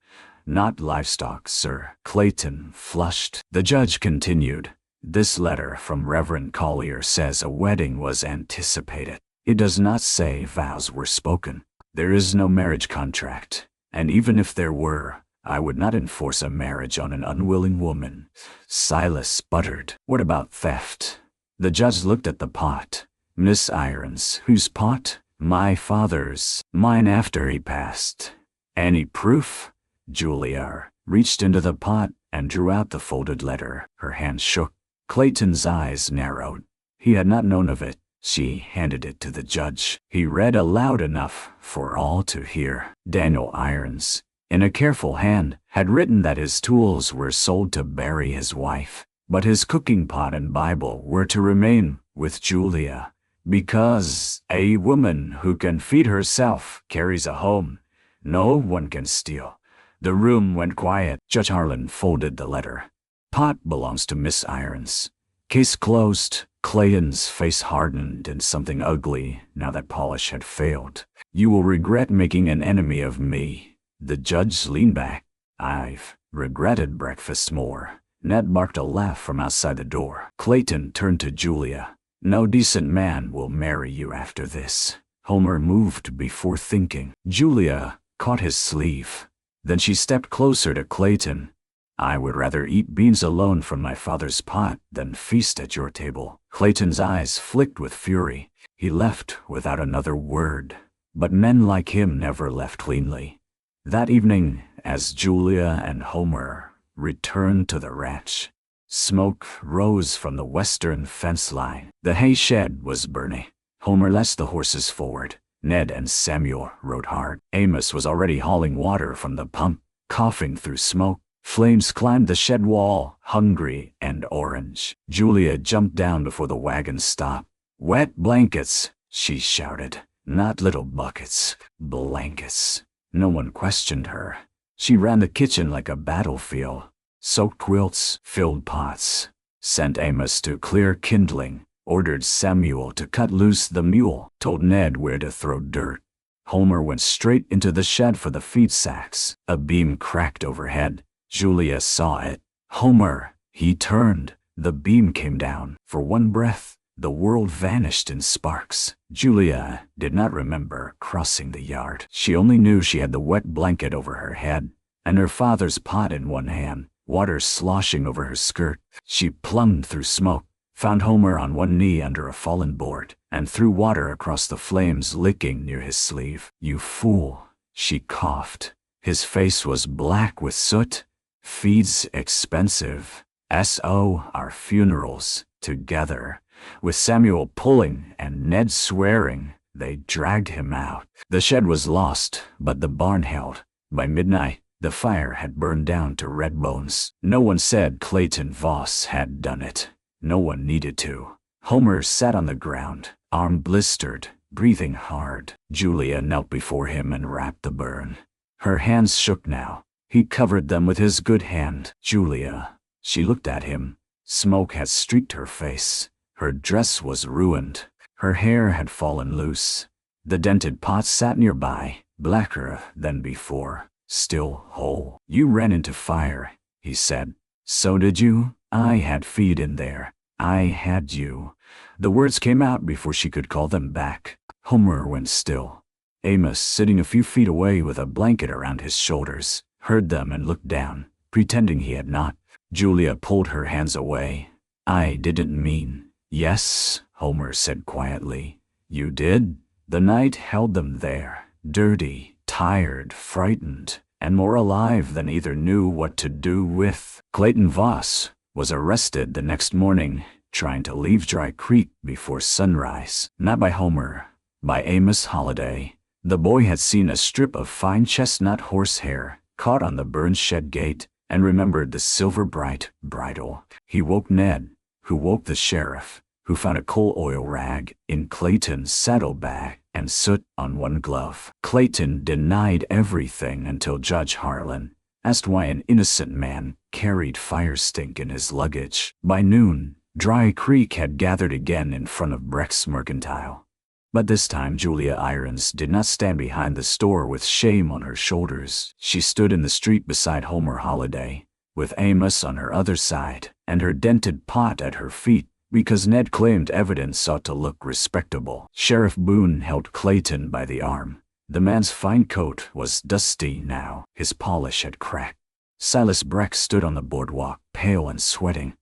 not livestock, sir. Clayton flushed. The judge continued. This letter from Reverend Collier says a wedding was anticipated. It does not say vows were spoken. There is no marriage contract, and even if there were, I would not enforce a marriage on an unwilling woman. Silas sputtered. What about theft? The judge looked at the pot. Miss Irons, whose pot? My father's. Mine after he passed. Any proof? Julia reached into the pot and drew out the folded letter. Her hand shook. Clayton's eyes narrowed. He had not known of it. She handed it to the judge. He read aloud enough for all to hear. Daniel Irons, in a careful hand, had written that his tools were sold to bury his wife, but his cooking pot and Bible were to remain with Julia, because a woman who can feed herself carries a home. No one can steal. The room went quiet. Judge Harlan folded the letter. Pot belongs to Miss Irons. Case closed. Clayton's face hardened in something ugly now that polish had failed. You will regret making an enemy of me. The judge leaned back. I've regretted breakfast more. Ned barked a laugh from outside the door. Clayton turned to Julia. No decent man will marry you after this. Homer moved before thinking. Julia caught his sleeve. Then she stepped closer to Clayton. I would rather eat beans alone from my father's pot than feast at your table. Clayton's eyes flicked with fury. He left without another word. But men like him never left cleanly. That evening, as Julia and Homer returned to the ranch, smoke rose from the western fence line. The hay shed was burning. Homer led the horses forward. Ned and Samuel rode hard. Amos was already hauling water from the pump, coughing through smoke. Flames climbed the shed wall, hungry and orange. Julia jumped down before the wagon stopped. "Wet blankets," she shouted. "Not little buckets. Blankets." No one questioned her. She ran the kitchen like a battlefield. Soaked quilts, filled pots. Sent Amos to clear kindling. Ordered Samuel to cut loose the mule. Told Ned where to throw dirt. Homer went straight into the shed for the feed sacks. A beam cracked overhead. Julia saw it. "Homer!" He turned. The beam came down. For one breath, the world vanished in sparks. Julia did not remember crossing the yard. She only knew she had the wet blanket over her head, and her father's pot in one hand, water sloshing over her skirt. She plumbed through smoke, found Homer on one knee under a fallen board, and threw water across the flames licking near his sleeve. "You fool," she coughed. His face was black with soot. "Feed's expensive. S.O. our funerals, together." With Samuel pulling and Ned swearing, they dragged him out. The shed was lost, but the barn held. By midnight, the fire had burned down to red bones. No one said Clayton Voss had done it. No one needed to. Homer sat on the ground, arm blistered, breathing hard. Julia knelt before him and wrapped the burn. Her hands shook now. He covered them with his good hand. "Julia." She looked at him. Smoke had streaked her face. Her dress was ruined. Her hair had fallen loose. The dented pot sat nearby, blacker than before, still whole. "You ran into fire," he said. "So did you? I had feed in there. I had you." The words came out before she could call them back. Homer went still. Amos, sitting a few feet away with a blanket around his shoulders, heard them and looked down, pretending he had not. Julia pulled her hands away. "I didn't mean." "Yes," Homer said quietly. "You did." The night held them there, dirty, tired, frightened, and more alive than either knew what to do with. Clayton Voss was arrested the next morning, trying to leave Dry Creek before sunrise. Not by Homer, by Amos Holliday. The boy had seen a strip of fine chestnut horsehair caught on the burned shed gate and remembered the silver-bright bridle. He woke Ned, who woke the sheriff, who found a coal oil rag in Clayton's saddlebag and soot on one glove. Clayton denied everything until Judge Harlan asked why an innocent man carried fire stink in his luggage. By noon, Dry Creek had gathered again in front of Breck's Mercantile. But this time Julia Irons did not stand behind the store with shame on her shoulders. She stood in the street beside Homer Holliday, with Amos on her other side, and her dented pot at her feet, because Ned claimed evidence ought to look respectable. Sheriff Boone held Clayton by the arm. The man's fine coat was dusty now. His polish had cracked. Silas Breck stood on the boardwalk, pale and sweating.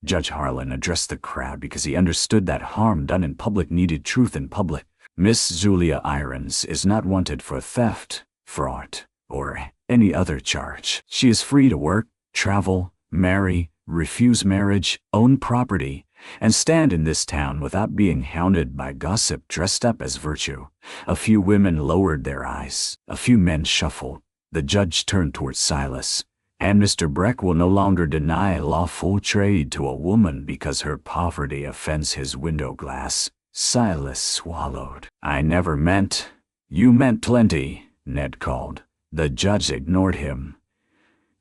Judge Harlan addressed the crowd because he understood that harm done in public needed truth in public. "Miss Julia Irons is not wanted for theft, fraud, or any other charge. She is free to work, travel, marry, refuse marriage, own property, and stand in this town without being hounded by gossip dressed up as virtue." A few women lowered their eyes. A few men shuffled. The judge turned toward Silas. "And Mr. Breck will no longer deny lawful trade to a woman because her poverty offends his window glass." Silas swallowed. "I never meant—" "You meant plenty," Ned called. The judge ignored him.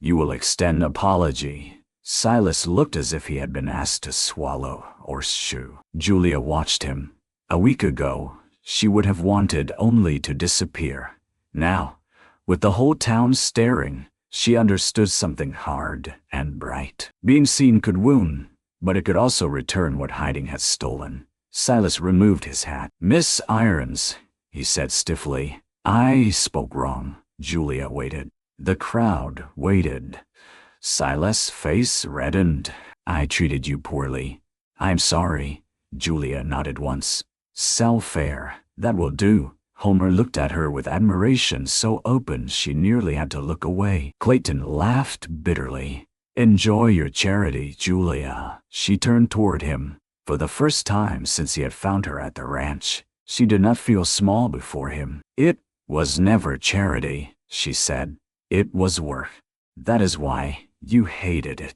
"You will extend apology." Silas looked as if he had been asked to swallow or chew. Julia watched him. A week ago, she would have wanted only to disappear. Now, with the whole town staring, she understood something hard and bright. Being seen could wound, but it could also return what hiding had stolen. Silas removed his hat. "Miss Irons," he said stiffly. "I spoke wrong." Julia waited. The crowd waited. Silas' face reddened. "I treated you poorly." "I'm sorry." Julia nodded once. "Sell fair. That will do." Homer looked at her with admiration so open she nearly had to look away. Clayton laughed bitterly. "Enjoy your charity, Julia." She turned toward him. For the first time since he had found her at the ranch, She did not feel small before him. It was never charity, she said. It was work. That is why you hated it.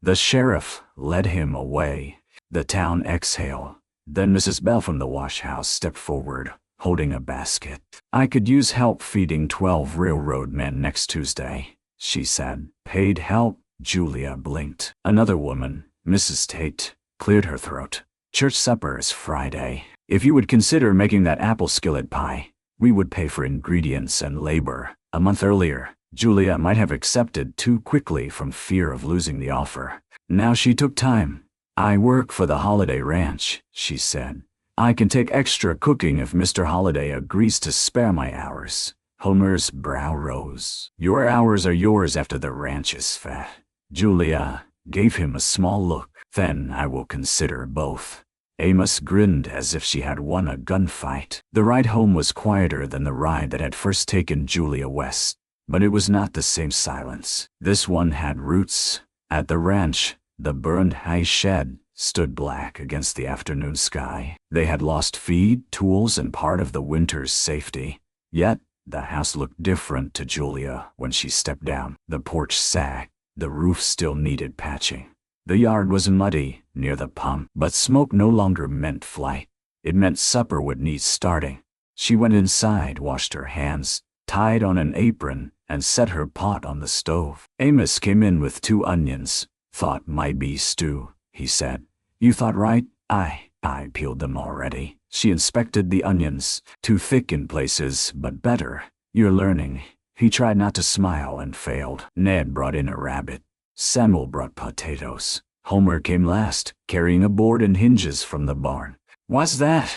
The sheriff led him away. The town exhaled. Then Mrs. Bell from the wash house stepped forward, holding a basket. I could use help feeding 12 railroad men next Tuesday, she said. Paid help? Julia blinked. Another woman, Mrs. Tate, cleared her throat. Church supper is Friday. If you would consider making that apple skillet pie, we would pay for ingredients and labor. A month earlier, Julia might have accepted too quickly from fear of losing the offer. Now she took time. I work for the Holiday Ranch, she said. I can take extra cooking if Mr. Holiday agrees to spare my hours. Homer's brow rose. Your hours are yours after the ranch is fat. Julia gave him a small look. Then I will consider both. Amos grinned as if she had won a gunfight. The ride home was quieter than the ride that had first taken Julia west, but it was not the same silence. This one had roots. At the ranch, the burned hay shed stood black against the afternoon sky. They had lost feed, tools, and part of the winter's safety. Yet, the house looked different to Julia when she stepped down. The porch sagged. The roof still needed patching. The yard was muddy near the pump, but smoke no longer meant flight. It meant supper would need starting. She went inside, washed her hands, tied on an apron, and set her pot on the stove. Amos came in with 2 onions. Thought might be stew, he said. You thought right? I peeled them already. She inspected the onions. Too thick in places, but better. You're learning. He tried not to smile and failed. Ned brought in a rabbit. Samuel brought potatoes. Homer came last, carrying a board and hinges from the barn. What's that?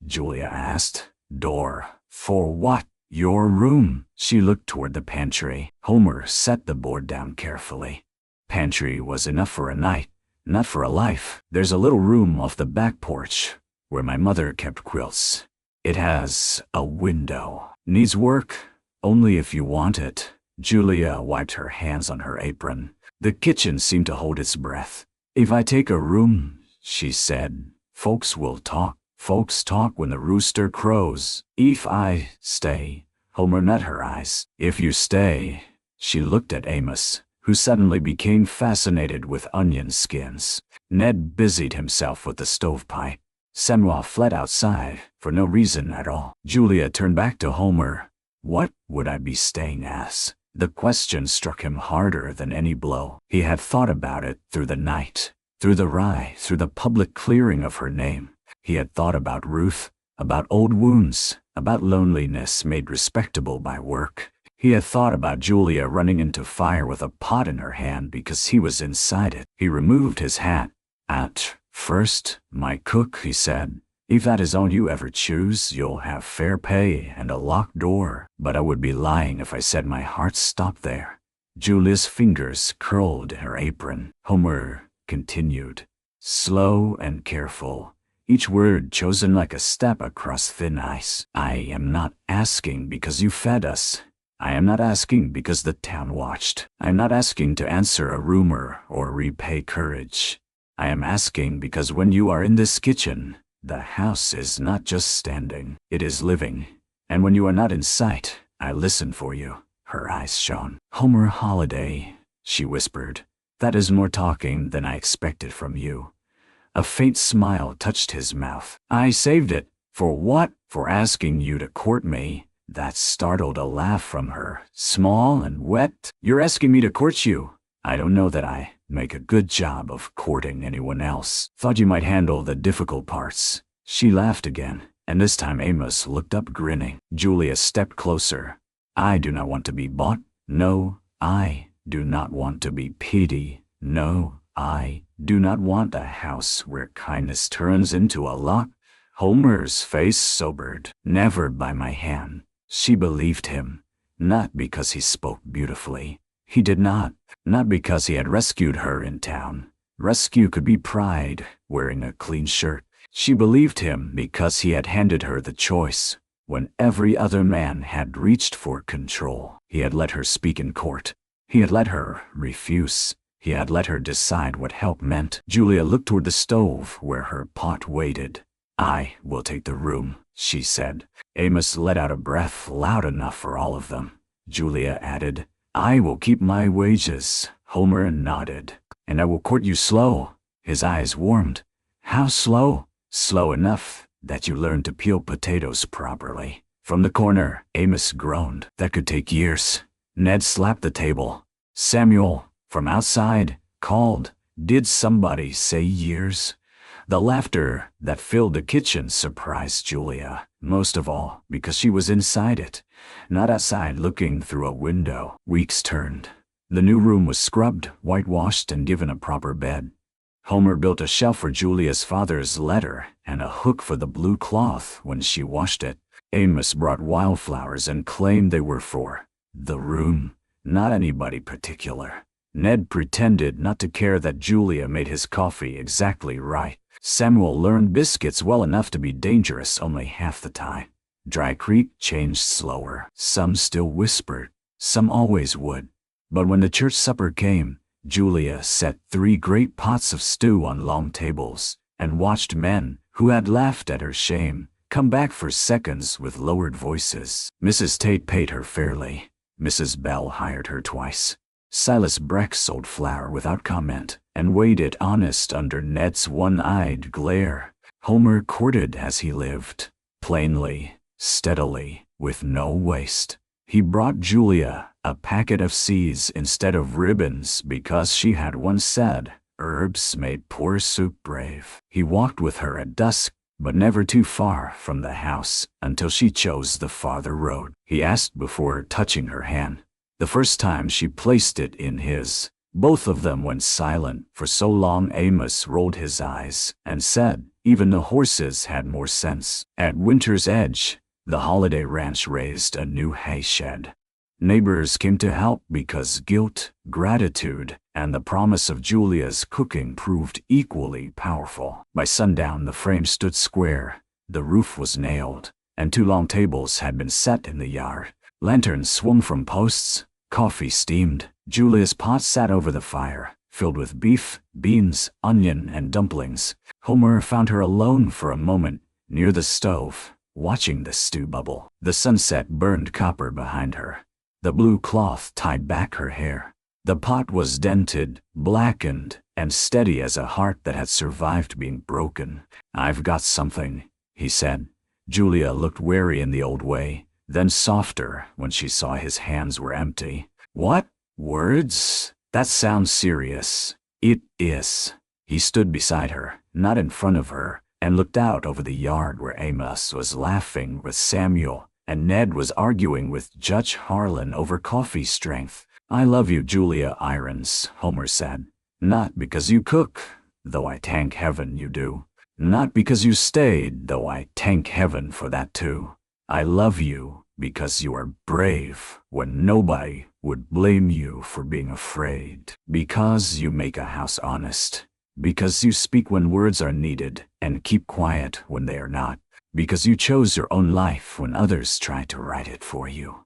Julia asked. Door. For what? Your room. She looked toward the pantry. Homer set the board down carefully. Pantry was enough for a night, not for a life. There's a little room off the back porch where my mother kept quilts. It has a window. Needs work, only if you want it. Julia wiped her hands on her apron. The kitchen seemed to hold its breath. If I take a room, she said, folks will talk. Folks talk when the rooster crows. If I stay, Homer met her eyes. If you stay, she looked at Amos, who suddenly became fascinated with onion skins. Ned busied himself with the stovepipe. Samuel fled outside for no reason at all. Julia turned back to Homer. What would I be staying as? The question struck him harder than any blow. He had thought about it through the night, through the rye, through the public clearing of her name. He had thought about Ruth, about old wounds, about loneliness made respectable by work. He had thought about Julia running into fire with a pot in her hand because he was inside it. He removed his hat. At first, my cook, he said, if that is all you ever choose, you'll have fair pay and a locked door. But I would be lying if I said my heart stopped there. Julia's fingers curled in her apron. Homer continued, slow and careful, each word chosen like a step across thin ice. I am not asking because you fed us. I am not asking because the town watched. I am not asking to answer a rumor or repay courage. I am asking because when you are in this kitchen, the house is not just standing, it is living. And when you are not in sight, I listen for you. Her eyes shone. Homer Holiday, she whispered. That is more talking than I expected from you. A faint smile touched his mouth. I saved it. For what? For asking you to court me. That startled a laugh from her, small and wet. You're asking me to court you? I don't know that I make a good job of courting anyone else. Thought you might handle the difficult parts. She laughed again, and this time Amos looked up grinning. Julia stepped closer. I do not want to be bought. No, I do not want to be pitied. No, I do not want a house where kindness turns into a lock. Homer's face sobered. Never by my hand. She believed him, not because he spoke beautifully. He did not because he had rescued her in town. Rescue could be pride, wearing a clean shirt. She believed him because he had handed her the choice. When every other man had reached for control, he had let her speak in court. He had let her refuse. He had let her decide what help meant. Julia looked toward the stove where her pot waited. I will take the room, she said. Amos let out a breath loud enough for all of them. Julia added, I will keep my wages. Homer nodded. And I will court you slow. His eyes warmed. How slow? Slow enough that you learn to peel potatoes properly. From the corner, Amos groaned. That could take years. Ned slapped the table. Samuel, from outside, called. Did somebody say years? The laughter that filled the kitchen surprised Julia, most of all because she was inside it, not outside looking through a window. Weeks turned. The new room was scrubbed, whitewashed, and given a proper bed. Homer built a shelf for Julia's father's letter and a hook for the blue cloth when she washed it. Amos brought wildflowers and claimed they were for the room, not anybody particular. Ned pretended not to care that Julia made his coffee exactly right. Samuel learned biscuits well enough to be dangerous only half the time. Dry Creek changed slower. Some still whispered. Some always would. But when the church supper came, Julia set 3 great pots of stew on long tables and watched men who had laughed at her shame come back for seconds with lowered voices. Mrs. Tate paid her fairly. Mrs. Bell hired her twice. Silas Breck sold flour without comment and waited honest under Ned's one-eyed glare. Homer courted as he lived, plainly, steadily, with no waste. He brought Julia a packet of seeds instead of ribbons because she had once said, herbs made poor soup brave. He walked with her at dusk, but never too far from the house until she chose the farther road. He asked before touching her hand. The first time she placed it in his, both of them went silent for so long Amos rolled his eyes and said, even the horses had more sense. At winter's edge, the Holiday Ranch raised a new hay shed. Neighbors came to help because guilt, gratitude, and the promise of Julia's cooking proved equally powerful. By sundown, the frame stood square, the roof was nailed, and 2 long tables had been set in the yard. Lanterns swung from posts. Coffee steamed. Julia's pot sat over the fire, filled with beef, beans, onion, and dumplings. Homer found her alone for a moment, near the stove, watching the stew bubble. The sunset burned copper behind her. The blue cloth tied back her hair. The pot was dented, blackened, and steady as a heart that had survived being broken. I've got something, he said. Julia looked wary in the old way, then softer when she saw his hands were empty. What? Words? That sounds serious. It is. He stood beside her, not in front of her, and looked out over the yard where Amos was laughing with Samuel, and Ned was arguing with Judge Harlan over coffee strength. I love you, Julia Irons, Homer said. Not because you cook, though I thank heaven you do. Not because you stayed, though I thank heaven for that too. I love you because you are brave when nobody would blame you for being afraid. Because you make a house honest. Because you speak when words are needed and keep quiet when they are not. Because you chose your own life when others tried to write it for you.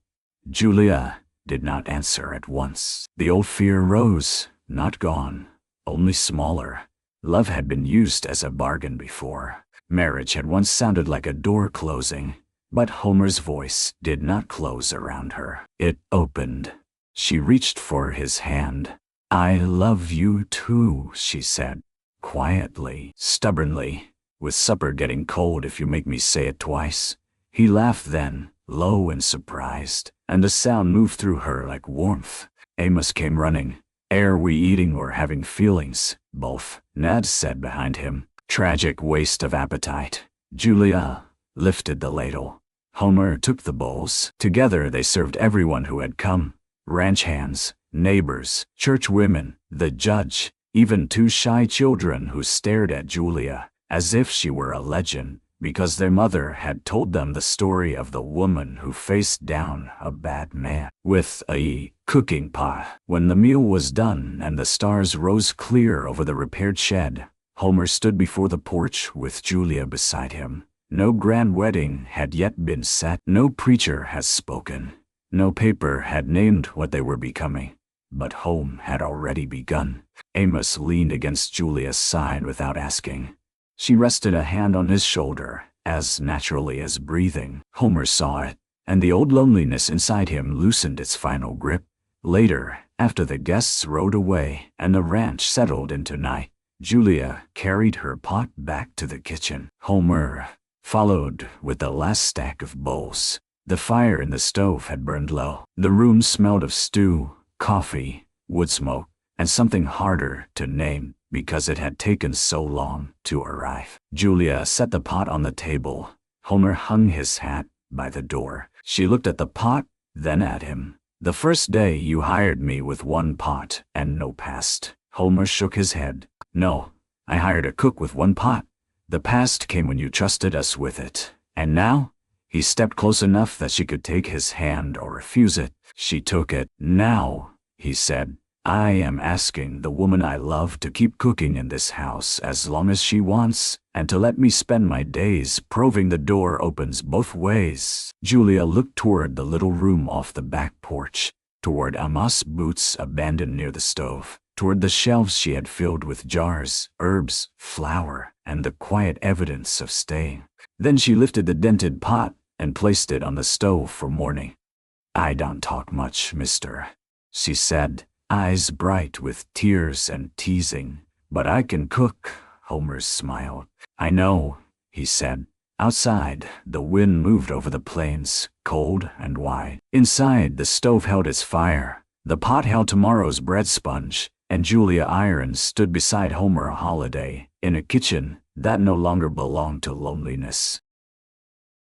Julia did not answer at once. The old fear rose, not gone, only smaller. Love had been used as a bargain before. Marriage had once sounded like a door closing. But Homer's voice did not close around her. It opened. She reached for his hand. I love you too, she said, quietly, stubbornly, with supper getting cold if you make me say it twice. He laughed then, low and surprised, and the sound moved through her like warmth. Amos came running. Are we eating or having feelings? Both, Ned said behind him. Tragic waste of appetite. Julia lifted the ladle. Homer took the bowls. Together they served everyone who had come. Ranch hands, neighbors, church women, the judge, even 2 shy children who stared at Julia as if she were a legend because their mother had told them the story of the woman who faced down a bad man with a cooking pot. When the meal was done and the stars rose clear over the repaired shed, Homer stood before the porch with Julia beside him. No grand wedding had yet been set. No preacher had spoken. No paper had named what they were becoming. But home had already begun. Amos leaned against Julia's side without asking. She rested a hand on his shoulder, as naturally as breathing. Homer saw it, and the old loneliness inside him loosened its final grip. Later, after the guests rode away and the ranch settled into night, Julia carried her pot back to the kitchen. Homer followed with the last stack of bowls. The fire in the stove had burned low. The room smelled of stew, coffee, wood smoke, and something harder to name because it had taken so long to arrive. Julia set the pot on the table. Homer hung his hat by the door. She looked at the pot, then at him. "The first day you hired me with one pot and no past." Homer shook his head. "No, I hired a cook with one pot. The past came when you trusted us with it. And now?" He stepped close enough that she could take his hand or refuse it. She took it. "Now," he said, "I am asking the woman I love to keep cooking in this house as long as she wants, and to let me spend my days proving the door opens both ways." Julia looked toward the little room off the back porch, toward Amos' boots abandoned near the stove, toward the shelves she had filled with jars, herbs, flour, and the quiet evidence of staying. Then she lifted the dented pot and placed it on the stove for morning. "I don't talk much, mister," she said, eyes bright with tears and teasing. "But I can cook." Homer smiled. "I know," he said. Outside, the wind moved over the plains, cold and wide. Inside, the stove held its fire. The pot held tomorrow's bread sponge, and Julia Irons stood beside Homer Holiday in a kitchen that no longer belonged to loneliness.